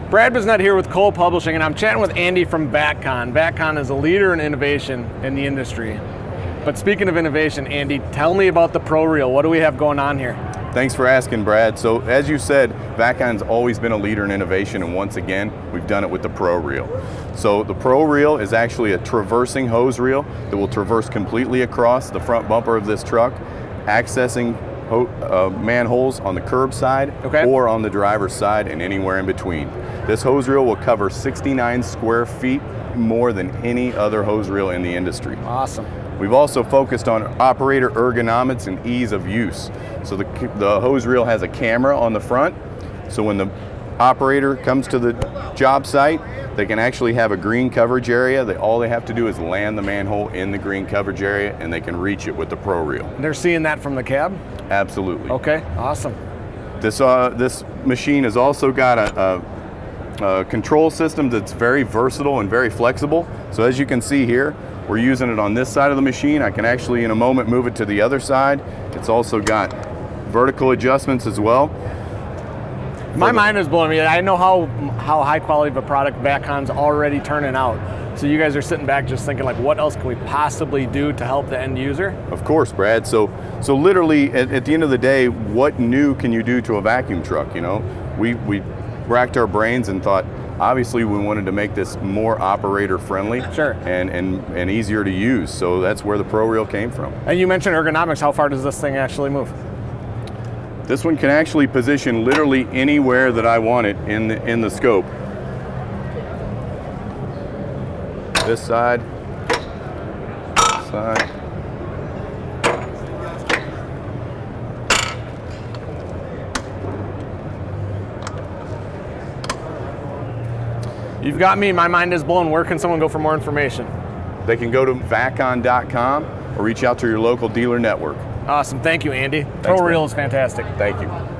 Brad was not here with Cole Publishing, and I'm chatting with Andy from Vac Con. Vac Con is a leader in innovation in the industry. But speaking of innovation, Andy, tell me about the Pro Reel. What do we have going on here? Thanks for asking, Brad. So as you said, Vac Con's always been a leader in innovation, and once again, we've done it with the Pro Reel. So the Pro Reel is actually a traversing hose reel that will traverse completely across the front bumper of this truck, accessing manholes on the curb side or on the driver's side and anywhere in between. This hose reel will cover 69 square feet, more than any other hose reel in the industry. Awesome. We've also focused on operator ergonomics and ease of use. So the hose reel has a camera on the front, so when the operator comes to the job site, they can actually have a green coverage area. All they have to do is land the manhole in the green coverage area, and they can reach it with the Pro Reel. They're seeing that from the cab? Absolutely. Okay, awesome. This machine has also got a control system that's very versatile and very flexible. So as you can see here, we're using it on this side of the machine. I can actually in a moment move it to the other side. It's also got vertical adjustments as well. My mind is blowing me. I know how high quality of a product Vac Con's already turning out. So you guys are sitting back just thinking, like, what else can we possibly do to help the end user? Of course, Brad. So literally at the end of the day, what new can you do to a vacuum truck? You know, we racked our brains and thought, obviously we wanted to make this more operator friendly and easier to use. So that's where the Pro Reel came from. And you mentioned ergonomics. How far does this thing actually move? This one can actually position literally anywhere that I want it in the scope. This side, this side. You've got me. My mind is blown. Where can someone go for more information? They can go to vacon.com or reach out to your local dealer network. Awesome. Thank you, Andy. Thanks, Pro Reel is fantastic. Thank you.